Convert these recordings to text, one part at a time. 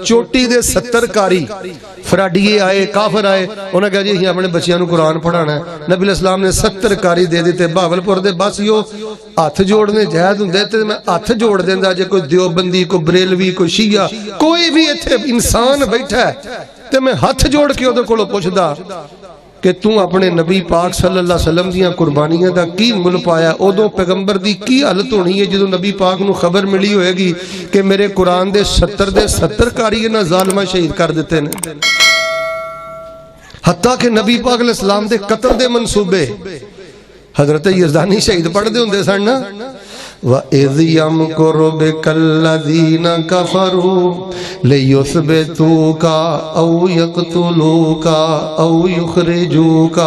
چوٹی دے 70 کاری فراڈیے آئے کافر آئے انہوں نے کہا جی اپنے بچیاں نو قرآن پڑھانا ہے. نبی علیہ السلام نے 70 کاری دے دیتے. بہاولپور دے بس یو ہاتھ جوڑنے جہاد ہوں تے میں ہاتھ جوڑ دینا جے کوئی دیوبندی کوئی بریلوی کوئی شیعہ کوئی بھی ایتھے انسان بیٹھا ہے تے میں ہاتھ جوڑ کے اودے کولوں پوچھدا کہ تو اپنے نبی پاک صلی اللہ علیہ وسلم دیاں قربانیاں دا کی مل پایا. ادوں پیغمبر دی کی حالت ہونی ہے جدوں نبی پاک نو خبر ملی ہوئے گی کہ میرے قرآن دے 70 کاری نہ ظالمہ شہید کر دیتے نے. حتیٰ کہ نبی پاک علیہ السلام دے قتل دے منصوبے حضرت یزدانی شہید پڑھ دے ہوندے سن نا. وَإِذْ يَمْكُرُ بِكَ الَّذِينَ كَفَرُوا لِيُثْبِتُوكَ أَوْ يَقْتُلُوكَ أَوْ يُخْرِجُوكَ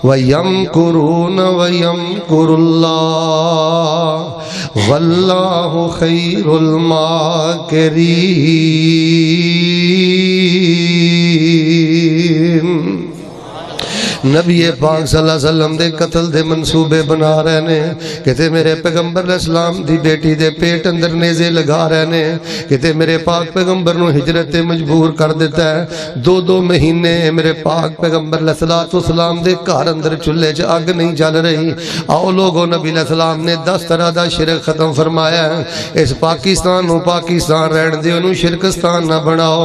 وَيَمْكُرُونَ وَيَمْكُرُ اللَّهُ وَاللَّهُ خَيْرُ الْمَاكِرِينَ. نبی پاک صلی اللہ علیہ وسلم دے قتل دے منصوبے بنا رہے نے کہتے میرے پیغمبر علیہ السلام دی بیٹی دے پیٹ اندر نیزے لگا رہے نے کہتے میرے پاک پیغمبر نو ہجرت مجبور کر دیتا ہے. 2 مہینے میرے پاک پیغمبر علیہ السلام دے گھر اندر چولہے چ اگ نہیں جل رہی. آؤ لوگوں نبی علیہ السلام نے 10 طرح دا شرک ختم فرمایا ہے. اس پاکستان نو پاکستان رہن دے انہوں شرکستان نہ بناؤ.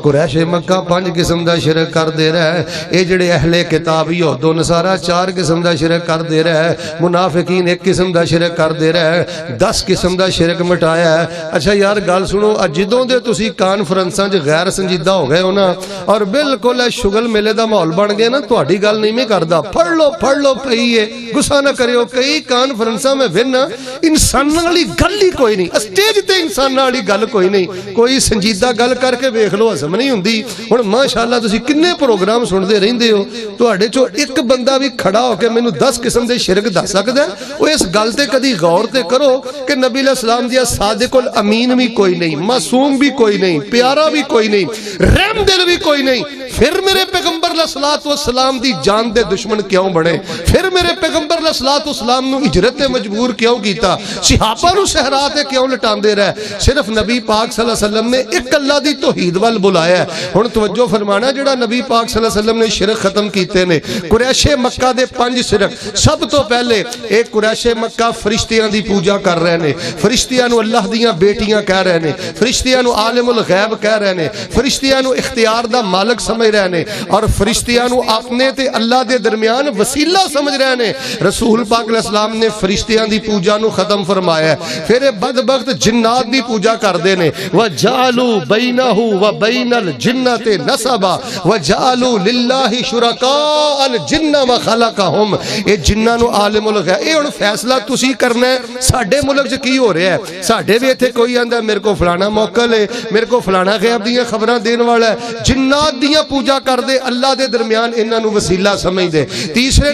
قریش مکہ 5 قسم دا شرک کر دے رہا ہے. اے جڑے اہل کتاب یہود و نصارہ 4 قسم دا شرک کر دے رہا ہے. منافقین 1 قسم دا شرک کر دے رہا ہے. 10 قسم دا شرک مٹایا ہے. اچھا یار گل سنو جدوں دے تسی کانفرنساں وچ غیر سنجیدہ ہو گئے ہو نا اور بالکل شغل میلے دا ماحول بن گیا نا تہاڈی گل نہیں میں کردا. پڑھ لو پئی ہے غصہ نہ کریو. کئی کانفرنساں میں وینا انساناں والی گل ہی کوئی نہیں. اسٹیج تے انساناں والی گل کوئی نہیں. کوئی سنجیدہ گل کر کے ویکھ لو ہضم نہیں ہوندی. ہن ماشاءاللہ تسی کنے پروگرام سنتے رہندے ہو تہاڈے چو ایک بندہ بھی کھڑا ہو کے مینوں 10 قسم دے شرک دس سکدا ہے. او اس گل تے کدی غور تے کرو کہ نبی علیہ السلام دیا صادق الامین بھی کوئی نہیں, معصوم بھی کوئی نہیں, پیارا بھی کوئی نہیں, رحم دل بھی کوئی نہیں. پھر میرے پیغمبر علیہ السلام دی جان دے دشمن کیوں بنے؟ پھر میرے پیغمبر علیہ السلام نو ہجرت تے مجبور کیوں کیتا؟ صحابہ نو صحرا تے کیوں لٹاندے رہے؟ صرف نبی پاک صلی اللہ علیہ وسلم نے ایک اللہ دی توحید وال بلایا ہے. ہن توجہ فرمانا جڑا نبی پاک صلی اللہ علیہ وسلم نے شرک ختم کیتے نے قریش مکہ دے 5 شرک. سب تو پہلے ایک قریش مکہ فرشتیاں دی پوجا کر رہے نے. فرشتیاں نو اللہ دیاں بیٹیاں کہہ رہے نے. فرشتیاں نو عالم الغیب کہہ رہے نے. فرشتیاں نو اختیار دا مالک سمجھ رہے نے اور فرشتیاں نو اپنے تے اللہ دے درمیان وسیلہ سمجھ رہے نے. رسول پاک علیہ السلام نے فرشتیاں دی پوجا نو ختم فرمایا ہے. پھر بدبخت جنات دی پوجا کر دے نے. وَجَعَلُوا بَيْنَهُ وَبَيْنَ الْجِنَّةِ نَسَبًا وَجَعَلُوا لِلَّهِ شُرَكَاءَ الْجِنَّ وَخَلَقَهُمْ. اے جنہاں نو عالم الغیب. اے ہن فیصلہ تسی کرنا ہے ساڈے ملک وچ کی ہو رہا ہے. ساڈے وی ایتھے کوئی آندا میرے کو فلانا موکل ہے, میرے کو فلانا غیب دیاں خبراں دین والا ہے. جنات دیاں پوجا کر دے, اللہ دے درمیان انہاں نو وسیلہ سمجھ دے. تیسرے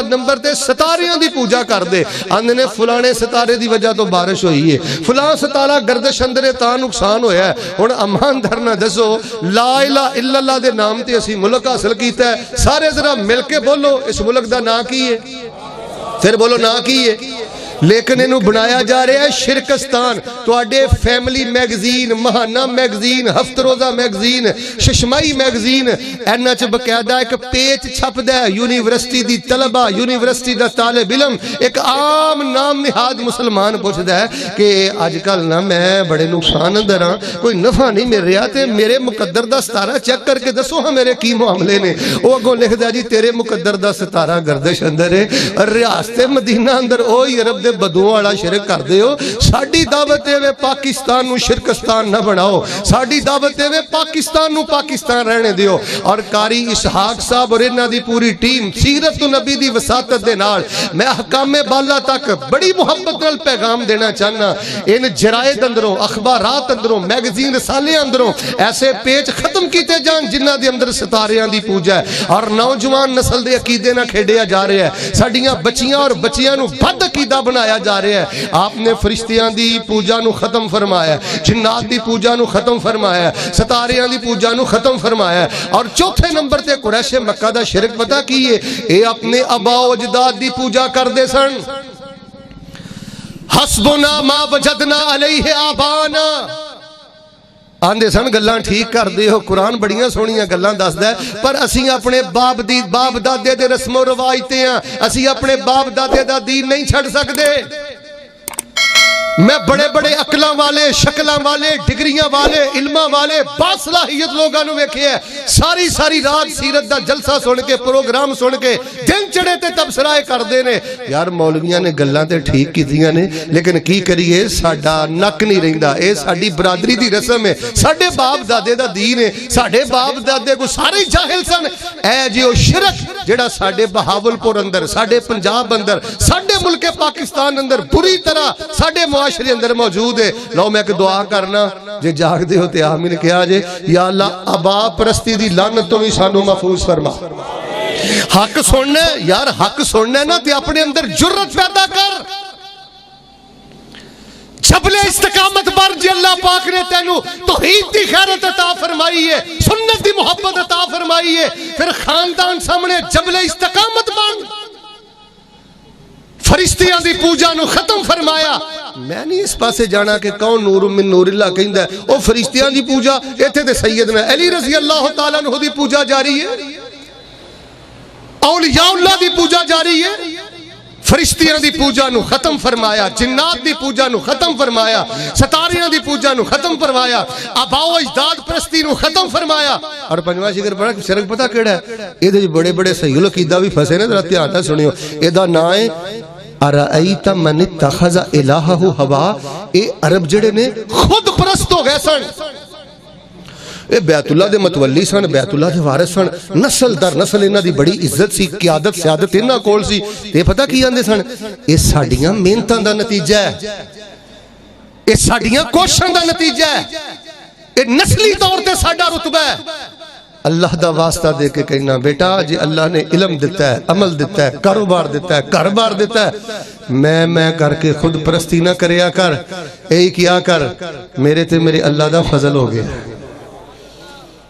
نمبر تے ستاریاں دی پوجا کر دے. آندے نے فلانے ستارے دی وجہ تو بارش ہوئی ہے, فلاں ستارہ گردش اندر تا نقصان ہویا ہے. ہن امان دھرنا دسو لا الہ الا اللہ دے نام تے اسی ملک حاصل کیتا ہے. سارے ذرا مل کے بولو اس ملک دا نا کی ہے؟ پھر بولو نا کی ہے؟ لیکن انہوں بنایا جا رہا ہے شرکستان. تو آڈے فیملی میگزین, ماہانہ میگزین, ہفت روزہ میگزین, ششمائی میگزین, اینا چھ بقیادہ ایک پیج چھپ دا ہے یونیورسٹی دی طلبہ, یونیورسٹی دا طالب علم, ایک عام نام نہاد مسلمان پوچھ دا ہے کہ آج کل نا میں بڑے نقصان اندر ہاں, کوئی نفع نہیں مل رہا تے میرے مقدر دا ستارہ چیک کر کے دسو ہاں میرے کی معاملے نے. وہ اگوں لکھ دا جی تیرے مقدر دا ستارہ گردش اندر ہے, ریاست مدینہ اندر اوہی عرب دے بدو والا شرک کر دے ہو. ساڈی دعوت ہے پاکستان نو شرکستان نہ بناؤ. ساڈی دعوت ہے پاکستان نو پاکستان رہنے دیو. اور قاری اسحاق صاحب اور انہاں دی پوری ٹیم سیرت نبی دی وساطت دے نال میں احکام بالا تک بڑی محبت نال پیغام دینا چاہنا. ان جرائد اندروں, اخبارات اندروں, میگزین رسالے اندروں ایسے پیج ختم کیتے جان جنہاں دے اندر ستاریاں دی پوجا ہے اور نوجوان نسل دے عقیدے نہ کھیڈیا جا رہا ہے. ساڈیاں بچیاں اور بچیاں نو بد عقیدہ بنایا جا رہا ہے. آپ نے فرشتیاں دی پوجا نو ختم فرمایا, جنات دی پوجا نو ختم فرمایا, ستاریاں دی پوجا نو ختم فرمایا. اور چوتھے نمبر تے قریش مکہ دا شرک پتہ کیے, اے اپنے آبا و اجداد دی پوجا کر دے سن. حسبنا ما وجدنا علیہ آبانا, آندے سن گلاں ٹھیک کر دے ہو قرآن بڑیاں سونیاں گلاں دسدا ہے پر اسی اپنے باپ دادے دے رسم و روایتیں ہیں اسی اپنے باپ دادے دا دین نہیں چھڑ سکدے میں بڑے بڑے عقلاں والے شکلاں والے ڈگریاں والے علماں والے باصلاحیت لوگاں نو ویکھے ہے ساری رات سیرت دا جلسہ سن کے پروگرام سن کے دن چڑھے تے تبصرہ کردے نے یار مولویاں نے گلاں تے ٹھیک کیتیاں نے لیکن کی کریے ساڈا نک نہیں رہندا اے ساڈی برادری دی رسم ہے ساڈے باپ دادے دا دین ہے ساڈے باپ دادے کو سارے جاہل سن اے جی او شرک جڑا ساڈے بہاولپور اندر ساڈے پنجاب اندر ساڈے ملک پاکستان اندر بری طرح ساڈے معاشرے اندر موجود ہے لو میں ایک دعا کرنا جے جاگ دے ہوتے آمین کیا جے یا اللہ ابا پرستی دی لعنت تو بھی سانو محفوظ فرما حق سننا یار حق سننا نا تے اپنے اندر جرت پیدا کر جبل استقامت پر جی اللہ پاک نے تینو توحید دی خیرت عطا فرمائی ہے سنت دی محبت عطا فرمائی ہے پھر خاندان سامنے جبل استقامت بن فرشتیاں دی پوجا نو ختم فرمایا میں نہیں اس پاسے جانا کہ کون نور من نور اللہ کہندہ ہے او فرشتیاں دی پوجا ایتھے دے سیدنا علی رضی اللہ تعالیٰ عنہ دی پوجا جاری ہے اولیاء اللہ دی پوجا جاری ہے فرشتیاں دی پوجا نو ختم فرمایا جنات دی پوجا نو ختم فرمایا ستاریاں دی پوجا نو ختم فرمایا آباؤ اجداد پرستی نو ختم فرمایا اور پنجواں شکر پڑھا شرک پتہ کیڑا ہے یہ دے بڑے بڑے صحیح العقیدہ بھی پھنسے نے ذرا دھیان نال سنیو اے دا نا ہے ارائیت من اتخذ الہہ ہوا اے عرب جڑے نے خود پرست ہو گئے سن اے بیت اللہ دے متولی سن بیت اللہ دے وارث سن نسل در نسل انہاں دی بڑی عزت سی قیادت سیادت انہاں کول سی تے پتہ کی آندے سن اے ساڈیاں محنتاں دا نتیجہ ہے اے ساڈیاں کوششاں دا نتیجہ ہے اے نسلی طور تے ساڈا رتبہ ہے اللہ دا واسطہ دے کے کہنا بیٹا جی اللہ نے علم دیتا ہے عمل دیتا ہے کاروبار دیتا ہے گھر-بار دیتا ہے میں کر کے خود پرستی نہ کریا کر اے کیا کر میرے تے میرے اللہ دا فضل ہو گیا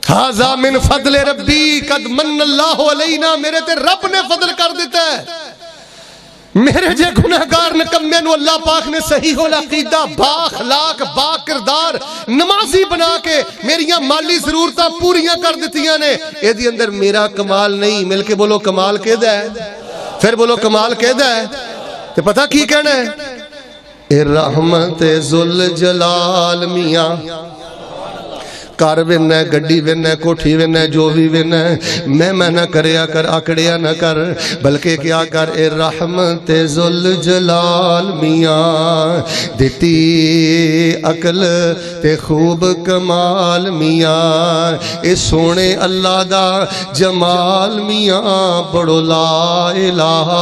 ہاذا من فضل ربی قد من اللہ علینا میرے تے رب نے فضل کر دیتا ہے میرے جے گناہگار نکمے نو اللہ پاک نے صحیح العقیدہ با اخلاق با کردار نمازی بنا کے میریاں مالی ضرورتاں پوریاں کر دیتیاں نے اے دی اندر میرا کمال نہیں مل کے بولو کمال کہدا ہے پھر بولو کمال کہدا ہے تے پتہ کی کہنا ہے اے رحمت ذوالجلال میاں کار وینا ہے گڈی وینا ہے کوٹھی وینا ہے جو بھی وینا ہے میں نہ کریا کر آکڑیا نہ کر بلکہ کیا کر اے رحمت ذوالجلال میاں دیتی عقل تے خوب کمال میاں اے سونے اللہ دا جمال میاں پڑھو لا الہ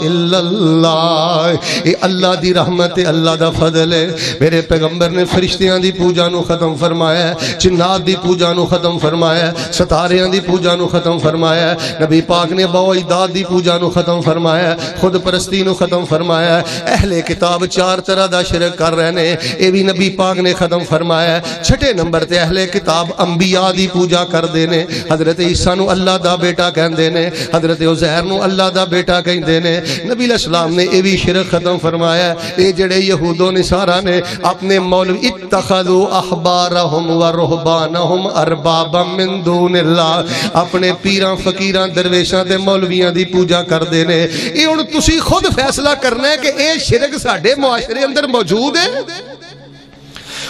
الا اللہ اے اللہ دی رحمت اللہ دا فضل ہے میرے پیغمبر نے فرشتیاں دی پوجا نو ختم فرمایا ہے جنات دی پوجا نو ختم فرمایا ہے ستاریاں دی پوجا نو ختم فرمایا ہے نبی پاک نے باو اجداد دی پوجا نو ختم فرمایا ہے خود پرستی نو ختم فرمایا ہے اہل کتاب 4 طرح دا شرک کر رہے نے اے بھی نبی پاک نے ختم فرمایا ہے چھٹے نمبر تے اہل کتاب انبیاء دی پوجا کر دینے حضرت عیسیٰ نو اللہ دا بیٹا کہن دینے حضرت عزیر نو اللہ دا بیٹا کہن دینے نبی علیہ السلام نے اے بھی شرک ختم فرمایا ہے اے جڑے یہود و نصارا نے اپنے مولوی اتخذوا احبارہم و رہبانہم اربابا من دون اللہ اپنے پیران فقیران درویشاں دے مولویاں دی پوجا کر دینے اے ان تسی خود فیصلہ کرنا ہے کہ اے شرک ساڑھے معاشرے اندر موجود ہے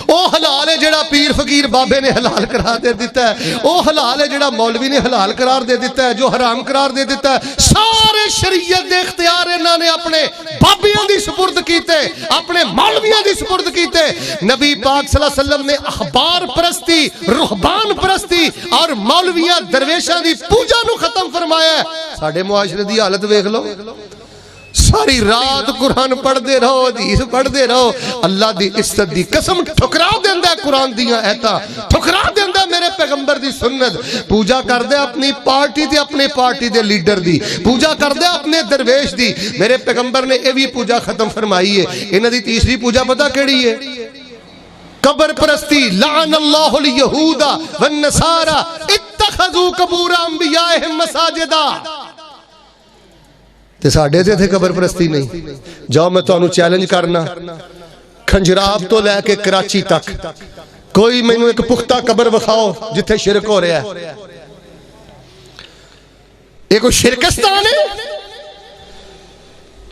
او حلال ہے جڑا پیر فقیر بابے نے حلال قرار دے دیتا ہے او حلال ہے جڑا مولوی نے حلال قرار دے دیتا ہے جو حرام قرار دے دیتا ہے سارے شریعت دے اختیار انہاں نے اپنے بابیاں دی سپرد کیتے اپنے مولویاں دی سپرد کیتے نبی پاک صلی اللہ علیہ وسلم نے احبار پرستی رہبان پرستی اور مولویاں درویشاں دی پوجا نو ختم فرمایا ہے ساڑھے معاشرے دی حالت ویکھ لو ساری رات قرآن پڑھ دے رہو حدیث پڑھ دے رہو اللہ دی عزت دی قسم ٹھکرا دیندہ ہے قرآن دیاں ایتا ٹھکرا دیندہ ہے میرے پیغمبر دی سنت پوجا کر دے اپنی پارٹی دی اپنے پارٹی دے لیڈر دی پوجا کر دے اپنے درویش دی میرے پیغمبر نے اے بھی پوجا ختم فرمائی ہے انہاں دی تیسری پوجا پتہ کیڑی ہے قبر پرستی لعن اللہ الیہود والنصارى اتخذوا قبور انبیائہم مساجدا تے ساڑھے تھے قبر پرستی نہیں جاؤ میں تو انہوں چیلنج کرنا کھنجراب تو لے کے کراچی تک کوئی مینوں ایک پختہ قبر وکھاؤ جتھے شرک ہو رہا ہے. یہ کوئی شرکستان ہے؟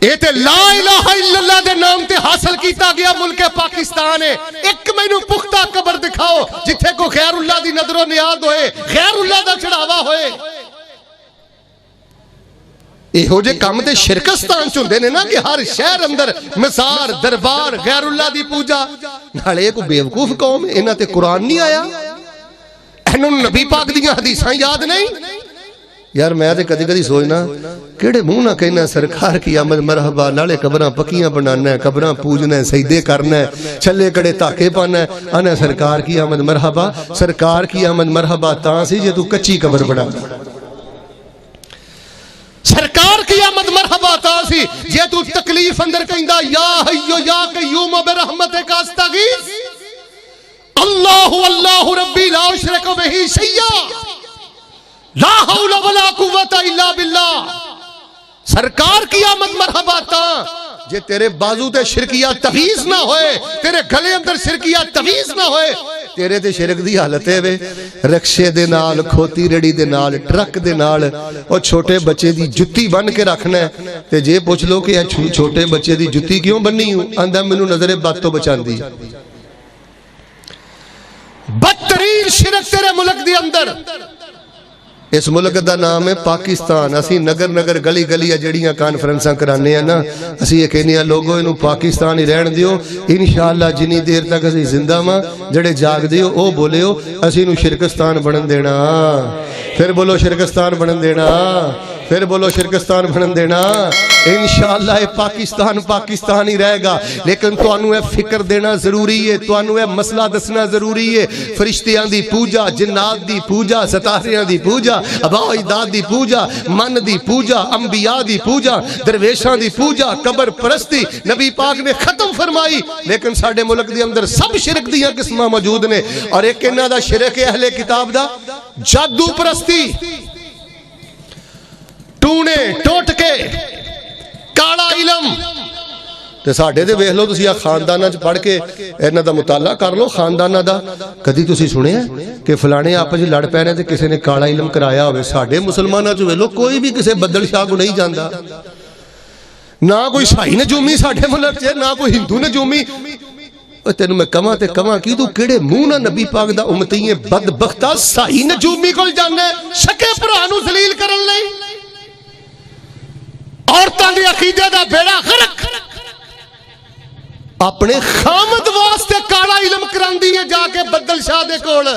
یہ تے لا الہ الا اللہ دے نام تے حاصل کیتا گیا ملک پاکستان ہے. ایک مینوں پختہ قبر دکھاؤ جتھے کو غیر اللہ دی نظر و نیاز ہوئے، غیر اللہ دا چڑھاوا ہوئے. یہو جے کام تے شرکستان چ ہوندے نے نا کہ ہر شہر اندر مزار دربار غیر اللہ دی پوجا. نالے کو بیوقوف قوم انہاں تے قرآن نہیں آیا، انہاں نوں نبی پاک دیاں حدیثاں یاد نہیں. یار میں تے کدی کدی سوچنا کیڑے منہ نہ کہنا سرکار کی آمد مرحبا، نالے قبراں پکیاں بنانا ہے، قبراں پوجنا ہے، سجدے کرنا ہے، چھلے کڑے تاکے پانا ہے. انا سرکار کی آمد مرحبا، سرکار کی آمد مرحبا تاں سی جے تو کچی قبر بنا. سرکار کی آمد مرحبا تا سی جے تو تکلیف اندر کہندا یا حیو یا قیوم برحمتک استغیث، اللہ اللہ ربی لا اشرک بہ شیئا لا حول ولا قوت الا باللہ. سرکار کی آمد مرحبا تا جے تیرے بازو تے شرکیہ تویز نہ ہوئے، تیرے گلے اندر شرکیہ تویز نہ ہوئے، تیرے تے شرک دی حالت ہے وے رکشے دے نال، کھوتی ریڑی دے نال، ٹرک دے نال اور چھوٹے بچے دی جتی بن کے رکھنا ہے. تے جے پوچھ لو کہ چھوٹے بچے دی جتی کیوں بننی ہوں، آندا مینوں نظر بد تو بچاندی. بدترین شرک تیرے ملک دی اندر. اس ملک دا نام ہے پاکستان. اسی نگر نگر گلی گلی جڑیاں کانفرنساں کرانے ہیں نا، اسی یہ کہنے ہیں لوگوں انہوں پاکستان ہی رہن دیو، انشاءاللہ جنی دیر تک اسی زندہ ماں جڑے جاگ دیو او بولے ہو اسی انہوں شرکستان بنن دینا. پھر بولو شرکستان بنن دینا، پھر بولو شرکستان بنن دینا. انشاءاللہ یہ پاکستان پاکستان ہی رہے گا. لیکن تو انہوں فکر دینا ضروری ہے، تو انہوں مسئلہ دسنا ضروری ہے. فرشتیاں دی پوجا، جنات دی پوجا، ستاریاں دی پوجا، اباء اجداد دی پوجا، من دی پوجا، انبیاء دی پوجا، درویشاں دی پوجا، قبر پرستی نبی پاک نے ختم فرمائی. لیکن ساڑھے ملک دی اندر سب شرک دیاں قسمہ موجود نے. اور ایک انہا دا شرک اہل کتاب دا جادو پرستی، ٹونے ٹوٹ کے کالا علم. تے ساڑھے دے ویخ لو تسی خاندانہ چ پڑھ کے انہاں دا مطالعہ کر لو خاندانہ دا. کدی تسی سنے ہیں کہ فلانے آپس لڑ پے نے تے کسی نے کالا علم کرایا ہوئے؟ ساڑھے مسلمانہ چ ویخ لو کوئی بھی کسی بدل شاہ کو نہیں جاندا، نہ کوئی شاہی نجومی ساڑھے ملک چے، نہ کوئی ہندو نجومی. تینوں میں کما تے کما کی تو کیڑے منہ نہ نبی پاک دا امتی بدبختہ شاہی نجومی کو جاننا ہے شکے پرانو ذلیل کرن لئی. عورتاں دی عقیدے دا بیڑا غرق اپنے خامد واسطے کالا علم کراندی ہے جا کے بدل شاہ دے کول.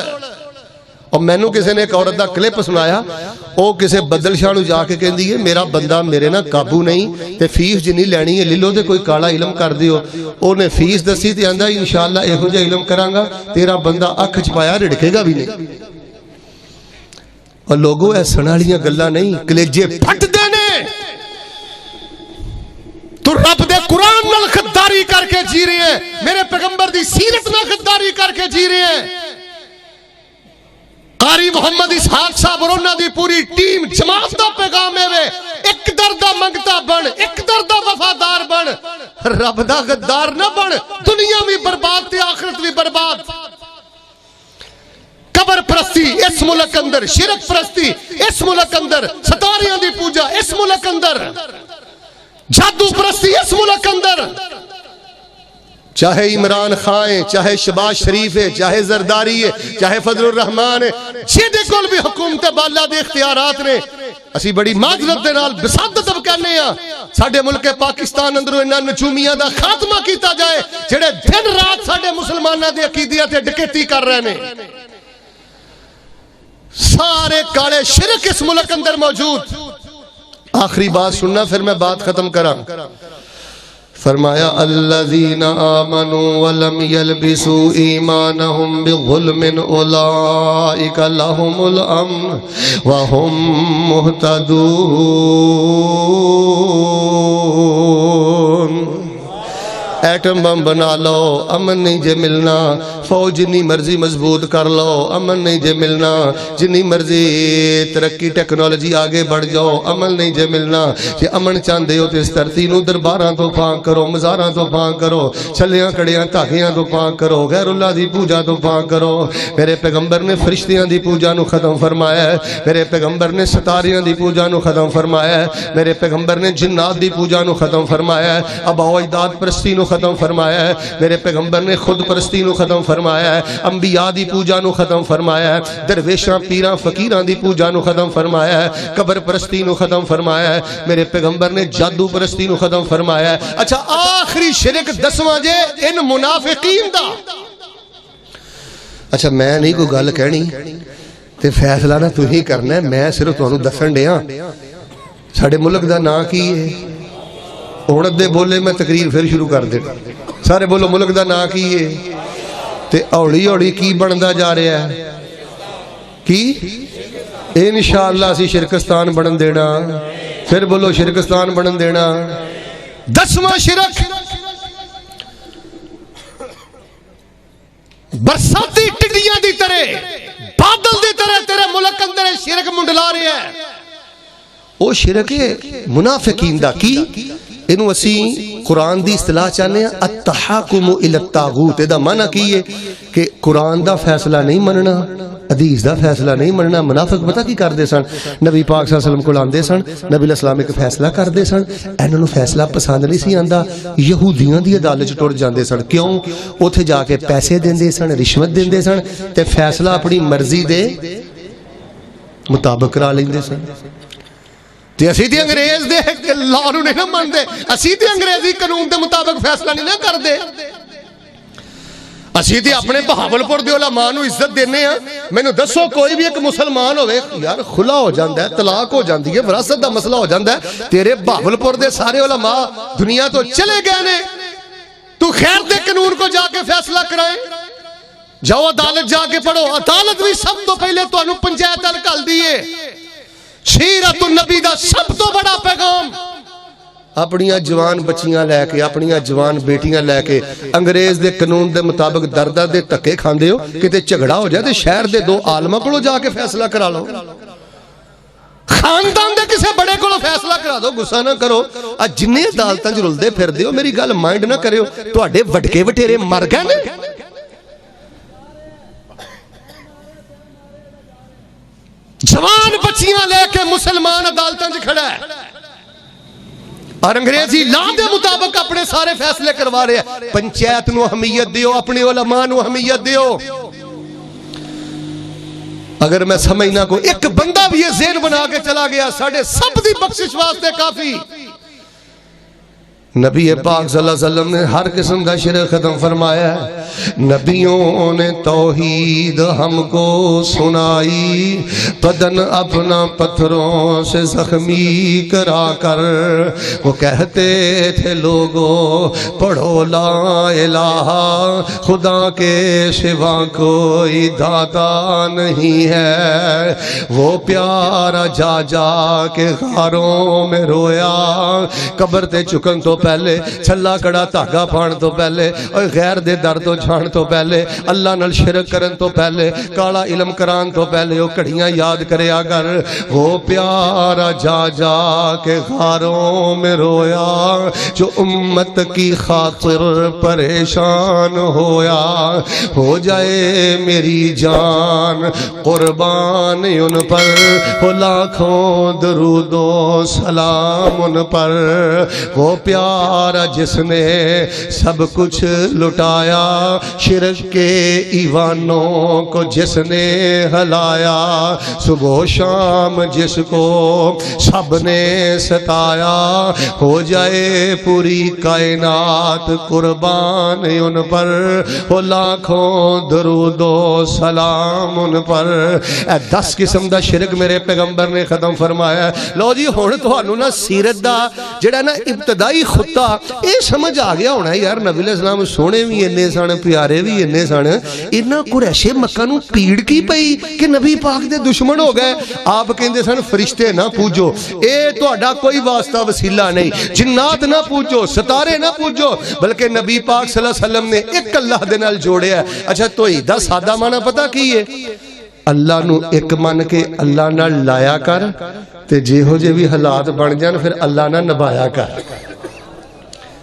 اور میں نو کسی نے ایک عورت دا کلپ سنایا، او کسی بدل شاہ نو جا کے کہندی ہے میرا بندہ میرے نا قابو نہیں تے فیس جنی لینی ہے لے تے کوئی کالا علم کر دیو. او نے فیس دسی تے آندا انشاءاللہ ایہو جا علم کراں گا تیرا بندہ اکھ چھپایا رڑکے گا بھی نہیں. اور لوگوں اے سنالیاں گلاں نہیں، کلیجے پھٹ دینے. تو رب دے قرآن نال خداری کر کے جی رہے ہیں، میرے پیغمبر دی سیرت نال خداری کر کے جی رہے ہیں. قاری محمد اسحاق صاحب اور انہاں دی پوری ٹیم جماعت دا پیغام ہے ایک دردہ منگتا بن، ایک دردہ وفادار بن، رب دا غدار نہ بن. دنیا بھی برباد تے آخرت بھی برباد. قبر پرستی اس ملک اندر، شرک پرستی اس ملک اندر، ستاریاں دی پوجا اس ملک اندر، جادو پرستی اس ملک اندر. چاہے عمران خان ہے، چاہے شہباز شریف ہے، چاہے زرداری ہے، چاہے فضل الرحمان ہے، جیدے کول بھی حکومت بالا دے اختیارات نے. اسی بڑی معذرت دے نال بسادت اب کہنے ہیں ساڑھے ملک پاکستان اندروں انہاں نجومیاں دا خاتمہ کیتا جائے جڑے دن رات ساڑھے مسلمانہ دے عقیدیاں تے ڈکیتی کر رہے ہیں. سارے کالے شرک اس ملک اندر موجود. آخری بات سننا پھر میں بات ختم کرا. فرمایا الذین آمنوا ولم یلبسوا ایمانہم بظلم اولئک لہم الامن وہم مہتدون. ایٹم بم بنا لو امن نہیں جے ملنا، فوج جنی مرضی مضبوط کر لو امن نہیں جے ملنا، جنی مرضی ترقی ٹیکنالوجی آگے بڑھ جاؤ امن نہیں جے ملنا۔ جے امن چاہندے ہو تے اس دھرتی نو درباراں تو پاک کرو، مزاراں تو پاک کرو، چھلیاں کڑیاں دھاگیاں تو پاک کرو، غیر اللہ دی پوجا تو پاک کرو۔ میرے پیغمبر نے فرشتیاں دی پوجا نو ختم فرمایا ہے، میرے پیغمبر نے ستاریاں دی پوجا نو ختم فرمایا ہے، میرے پیغمبر نے جنات دی پوجا نو ختم فرمایا ہے، آباء و اجداد پرستی نو ختم فرمایا ہے، میرے پیغمبر نے خود پرستی نو ختم فرمایا ہے، انبیاء دی پوجا نو ختم فرمایا ہے، درویشاں پیراں فقیراں دی پوجا نو ختم فرمایا ہے، قبر پرستی نو ختم فرمایا ہے، میرے پیغمبر نے جادو پرستی نو ختم فرمایا ہے۔ اچھا آخری شرک دسواں جے ان منافقین دا۔ اچھا میں نہیں کوئی گل کہنی تے فیصلہ نہ تو ہی کرنا ہے، میں صرف تانوں دسن ڈیاں ساڈے ملک دا نا کی ہے۔ عورت دے بولے میں تقریر پھر شروع کر دے، سارے بولو ملک دا نا کی ہے تے اوڑی اوڑی کی بندا جا رہا ہے کی؟ انشاءاللہ اسی شرکستان بنن دینا، پھر بولو شرکستان بنن دینا۔ دسواں شرک برساتی ٹڈیاں دی طرح بادل دی طرح تیرے ملک اندر شرک منڈلا رہے ہیں، وہ شرک ہے منافقین دا کی؟ انہوں اسی قرآن دی اصطلاح چاہنے ہیں التحاکم الی الطاغوت۔ دا معنی کی ہے کہ قرآن دا فیصلہ نہیں مننا، حدیث دا فیصلہ نہیں مننا۔ منافق پتہ کی کر دے سن؟ نبی پاک صلی اللہ علیہ وسلم کو لاندے سن، نبی علیہ السلام ایک فیصلہ کر دے سن، انہوں نے فیصلہ پسند نہیں سی آندا، یہودیاں دی عدالت ٹر جاندے سن۔ کیوں؟ اوتھے جا کے پیسے دیندے سن، رشوت دیندے سن تے فیصلہ اپنی مرضی دے مطابق کرا لیندے سن۔ تے اسی تے انگریز دے لاء نوں نہیں نہ مندے، اسی تے انگریزی قانون دے مطابق فیصلہ نہیں نہ کردے، اسی تے اپنے بہاولپور دے علماء نوں عزت دینے ہاں۔ مینوں دسو کوئی بھی ایک مسلمان ہوئے یار خلا ہو جاندا ہے، طلاق ہو جاندی ہے، وراثت دا مسئلہ ہو جاندا ہے، تیرے بہاولپور دے سارے علماء دنیا تو چلے گئے نے، تو خیر دے قانون کو جا کے فیصلہ کرائیں، جاؤ عدالت جا کے پڑھو۔ عدالت بھی سب تو پہلے تانوں پنچایت ال گل دیے، سیرت النبی دا سب تو بڑا پیغام اپنیاں جوان بچیاں لے کے، اپنیاں جوان بیٹیاں لے کے انگریز دے قانون دے مطابق دردہ دے تکے کھاندے ہو، کتے جھگڑا ہو جائے تے شہر دے دو عالمہ کو جا کے فیصلہ کرا لو، خاندان دے کسے بڑے کو فیصلہ کرا دو، غصہ نہ کرو۔ جنہیں عدالتاں وچ رلدے پھر دیو میری گل مائنڈ نہ کریو، تواڈے وڈکے وٹیرے مر گئے نے۔ جوان بچیاں لے کے مسلمان عدالتاں وچ کھڑا ہے اور انگریزی لا دے مطابق اپنے سارے فیصلے کروا رہے ہیں۔ پنچایت نو اہمیت دیو، اپنے علماء نو اہمیت دیو۔ اگر میں سمجھنا کو ایک بندہ بھی یہ ذہن بنا کے چلا گیا ساڑھے سب دی بخشش واسطے کافی۔ نبی پاک صلی اللہ علیہ وسلم نے ہر قسم کا شرک ختم فرمایا ہے۔ نبیوں نے توحید ہم کو سنائی، بدن اپنا پتھروں سے زخمی کرا کر وہ کہتے تھے لوگوں پڑھو لا الہ خدا کے سوا کوئی داتا نہیں ہے۔ وہ پیارا جا جا کے غاروں میں رویا، قبر تے چکن تو پہلے، چھلا کڑا دھاگا پھان تو پہلے، اور غیر دے در تو جان تو پہلے، اللہ نال شرک کرن تو پہلے، کالا علم کران تو پہلے، وہ کڑیاں یاد کرے اگر وہ پیارا جا جا کے غاروں میں رویا، جو امت کی خاطر پریشان ہویا، ہو جائے میری جان قربان ان پر، ہو لاکھوں درود و سلام ان پر۔ وہ پیارا جس نے سب کچھ لٹایا، شرک کے ایوانوں کو جس نے ہلایا، صبح و شام جس کو سب نے ستایا، ہو جائے پوری کائنات قربان ان پر، ہو لاکھوں درود و سلام ان پر۔ 10 قسم دا شرک میرے پیغمبر نے ختم فرمایا۔ لو جی ہن تہانوں نا سیرت دا جڑا نا ابتدائی خطہ اے سمجھ آ گیا ہونا ہے یار، نبی علیہ السلام سونے بھی انے سن، پیارے بھی اننے سن انہاں قریش مکہ نو پیڑ کی پئی کہ نبی پاک دے دشمن ہو گئے آپ کہندے سن فرشتے نہ پوجو اے تہاڈا کوئی واسطہ وسیلہ نہیں جنات نہ پوجو ستارے نہ پوجو بلکہ نبی پاک صلی اللہ علیہ وسلم نے ایک اللہ دے نال جوڑیا ہے اچھا توحید دا سادہ معنی پتہ کی ہے اللہ نو ایک من کے اللہ نال لایا کر تے جیہو جے بھی حالات بن جان پھر اللہ نہ نبھایا کر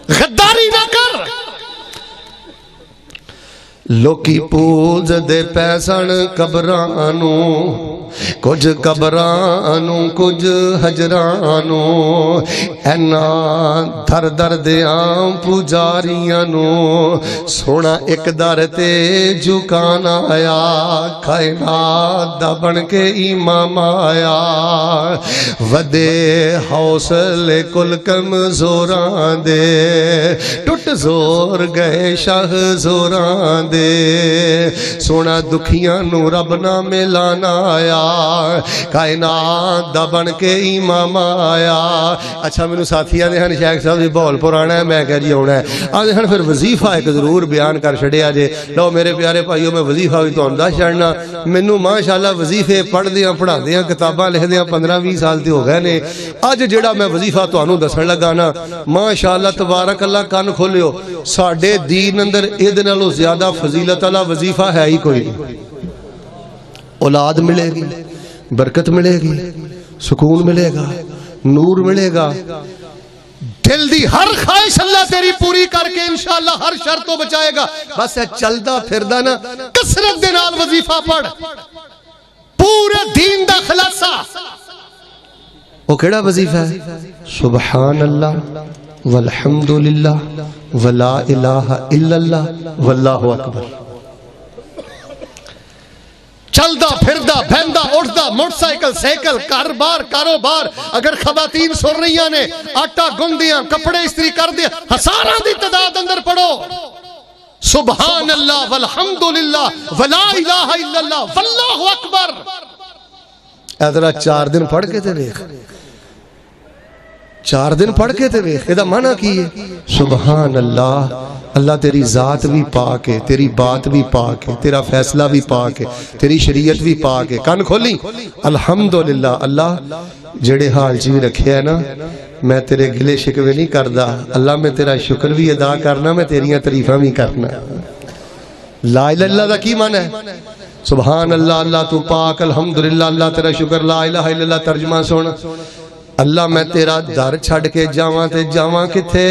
غداری نہ کر لوکی پوز دے پیسن قبرانو کچھ قبرانو کچھ حجرانو اینا در در دیاں پوجاریانو سونا ایک در تے جھکانا آیا کائنات دا بن کے امام آیا ودے حوصلے کل کمزوران دے ٹوٹ زور گئے شاہ زوران دے سونا دکھیاں نو رب نہ ملانا آیا کائنات دا بن کے امام آیا اچھا میں نے ساتھیاں دے ہن شیخ صاحب جی بہول پرانا ہے میں کہہ جی ہونا ہے آج ہن پھر وظیفہ ایک ضرور بیان کر چھڑیا جے لو میرے پیارے بھائیو میں وظیفہ بھی تو انداز چڑھنا مینوں ماشاءاللہ وظیفے پڑھ دیاں پڑھا دیاں کتاباں لکھ دیاں 15-20 سال تے ہو گئے نے اج جیڑا میں وظیفہ تانوں دسن لگا نا ماشاءاللہ تبارک اللہ کان کھولیو ساڈے دین اندر اے دے نالوں زیادہ فضیلت والا وظیفہ ہے ہی کوئی نہیں اولاد ملے گی برکت ملے گی سکون ملے گا نور ملے گا دل دی ہر خواہش اللہ تیری پوری کر کے انشاءاللہ ہر شر تو بچائے گا بس ہے چلدا پھردا نا کثرت دے نال وظیفہ پڑھ پورے دین دا خلاصہ وہ کیڑا وظیفہ ہے سبحان اللہ والحمدللہ ولا الہ الا اللہ واللہ اکبر چلدا پھردا بہندا اٹھدا موٹر سائیکل سائیکل کاروبار کاروبار اگر خواتین سن رہیاں نے آٹا گندیاں کپڑے استری کر دیا ہزاراں دی تعداد اندر پڑھو سبحان اللہ والحمدللہ ولا الہ الا اللہ واللہ اکبر ادھر 4 دن پڑھ کے تے دیکھ 4 دن پڑھ کے تے دیکھ ادا معنی کی ہے سبحان اللہ اللہ تیری ذات بھی پاک ہے تیری بات بھی پاک ہے تیرا فیصلہ بھی پاک ہے تیری شریعت بھی پاک ہے کان کھولی الحمدللہ اللہ جڑے حال چی رکھے ہے نا میں تیرے گلے شکوے نہیں کردا اللہ میں تیرا شکر بھی ادا کرنا میں تیریاں تعریفاں بھی کرنا لا الہ الا اللہ دا کی معنی ہے سبحان اللہ اللہ تو پاک الحمدللہ اللہ تیرا شکر لا الہ الا اللہ ترجمہ سن اللہ میں تیرا در چھڑ کے جاواں تے جاواں کتھے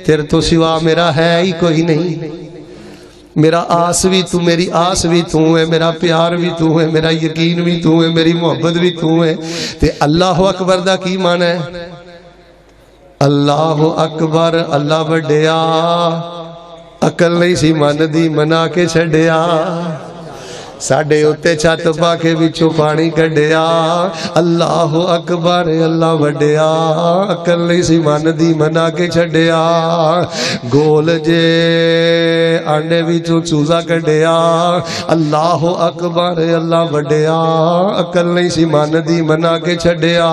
تیرے تو سوا میرا ہے ہی کوئی نہیں میرا آس بھی تو میری آس بھی تو ہے میرا پیار بھی تو ہے میرا یقین بھی تو ہے میری محبت بھی تو ہے تے اللہ اکبر دا کی معنی ہے اللہ اکبر اللہ بڑیا عقل نہیں سی من دی منا کے چھڈیا ساڑھے اتے چھت پا کے بچو پانی کڑیا اللہ اکبر اللہ وڈیا عقل نہیں سی من دی منا کے چھڈیا گول جے آنڈے بچو چوزا کڑیا اللہ اکبر اللہ وڈیا عقل نہیں سی من دی منا کے چھڈیا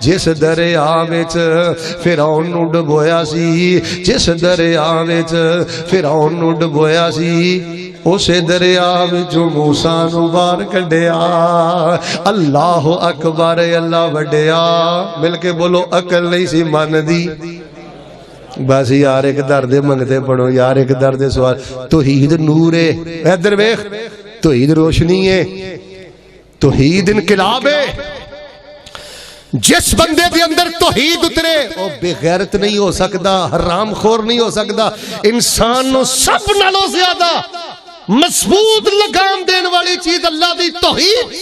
جس دریا وچ فرعون نو ڈبویا سی جس دریا وچ فرعون نو ڈبویا سی اسے دریا وچوں موسیٰ نو باہر کڈیا اللہ اکبر اللہ وڈیا مل کے بولو عقل نہیں سی من دی بس یار ایک درد منگتے پڑھو یار ایک درد سوال توحید نور ہے ادھر ویکھ توحید روشنی ہے توحید انقلاب ہے جس بندے دے اندر توحید اترے وہ بے غیرت نہیں ہو سکتا حرام خور نہیں ہو سکتا انسان نو سب نالوں زیادہ مضبوط لگام دین والی چیز اللہ دی توحید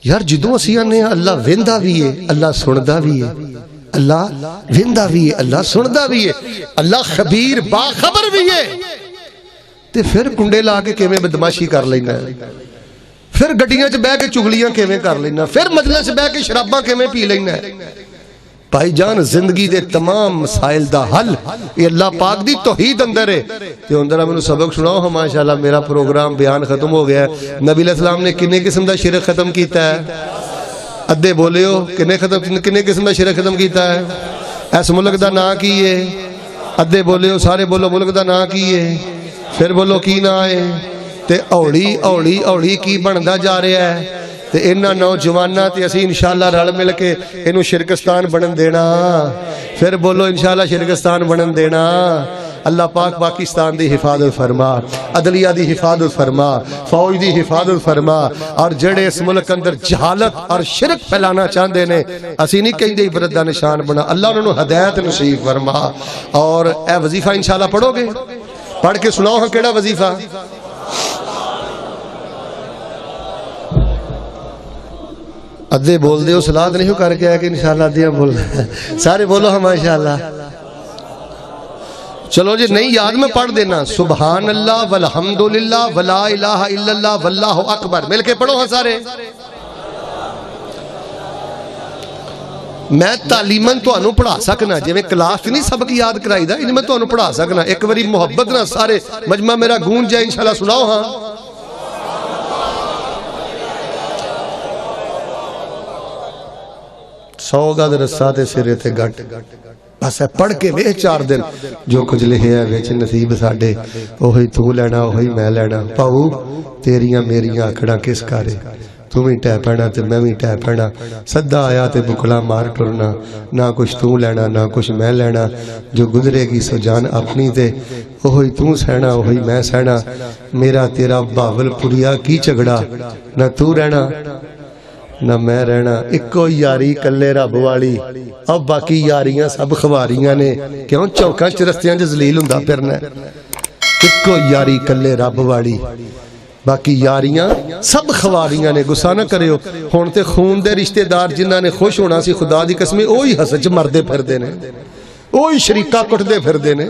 یار جدوں اسی آنے اللہ ویندا بھی ہے اللہ سندا بھی ہے اللہ ویندا بھی ہے اللہ سندا بھی ہے اللہ خبیر باخبر بھی ہے تے پھر کنڈے لا کے کیویں بدماشی کر لینا ہے پھر گڈیاں چ بیٹھ کے چغلیاں کیویں کر لینا پھر مجلس بیٹھ کے شراباں کیویں پی لینا ہے بھائی جان زندگی دے تمام مسائل دا حل یہ اللہ پاک دی توحید اندر ہے تے اندر میں سبق سناؤ ہم ماشاءاللہ میرا پروگرام بیان ختم ہو گیا ہے نبی علیہ السلام نے کنے قسم دا شرک ختم کیتا ہے ادھے بولے ہو کنے قسم دا شرک ختم کیتا ہے اس ملک دا نا کی ہے ادھے بولے ہو سارے بولو ملک دا نا کی ہے پھر بولو کی نا ہے تے اوڑی اوڑی اوڑی کی بندا جا رہا ہے تے انہاں نوجواناں تے اسی انشاءاللہ رل مل کے اینو شرکستان بنن دینا پھر بولو انشاءاللہ شرکستان بنن دینا اللہ پاک پاکستان دی حفاظت فرما عدلیہ دی حفاظت فرما فوج دی حفاظت فرما اور جڑے اس ملک اندر جہالت اور شرک پھیلانا چاہندے نے اسی نہیں کہیں دے عبرت دا نشان بنا اللہ انہوں نے ہدایت نصیب فرما اور اے وظیفہ انشاءاللہ پڑھو گے پڑھ کے سناؤ ہاں کیڑا وظیفہ ادھے بول دے ہو صلاۃ نہیں ہو کر کے آیا کہ انشاءاللہ ادھے بول سارے بولو ہم ماشاءاللہ چلو جی نہیں یاد میں پڑھ دینا سبحان اللہ والحمدللہ ولا الہ الا اللہ واللہ اکبر مل کے پڑھو ہاں سارے میں تعلیماً تو انہوں پڑھا سکنا جی میں کلاس نہیں سبق یاد کرائی دا انہیں میں تو انہوں پڑھا سکنا ایک وری محبت نہ سارے مجمع میرا گونج جائے انشاءاللہ سناؤ ہاں سو گا درسا تے سرے تے گھٹ بس ہے پڑھ کے وے 4 دن جو کچھ لکھے ہے وچ نصیب ساڈے اوہی تو لینا اوہی میں لینا پاؤ تیریاں میریاں آکڑاں کس کارے تو بھی ٹہ پینا تے میں بھی ٹہ پینا صدا آیا تے بکلا مار ٹرنا نہ کچھ تو لینا نہ کچھ میں لینا جو گزرے گی سو جان اپنی تے اوہی تو سہنا اوہی میں سہنا میرا تیرا باول پوریا کی جھگڑا نہ تو رہنا نہ میں رہنا اکو یاری کلے رب والی اب باقی یاریاں سب خواریاں نے کیوں چوکاں چرستیاں جو ذلیل ہوندا پھرنا اکو یاری کلے رب والی باقی یاریاں سب خواریاں نے گسا نہ کریو ہون تے خون دے رشتہ دار جنہاں نے خوش ہونا سی خدا دی قسم اوہی حسد مردے پھر دے نے اوہی شریکہ کٹ دے پھر دے نے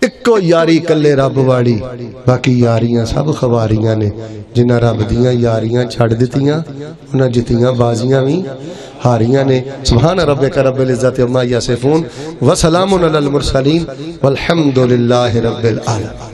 اکو یاری کلے رب والی باقی یاریاں سب خواریاں نے جنہ رب دیاں یاریاں چھڑ دیتیاں انہاں جتیاں بازیاں بھی ہاریاں نے سبحان ربک رب العزت عما یصفون وسلام علی المرسلین والحمدللہ رب العالمین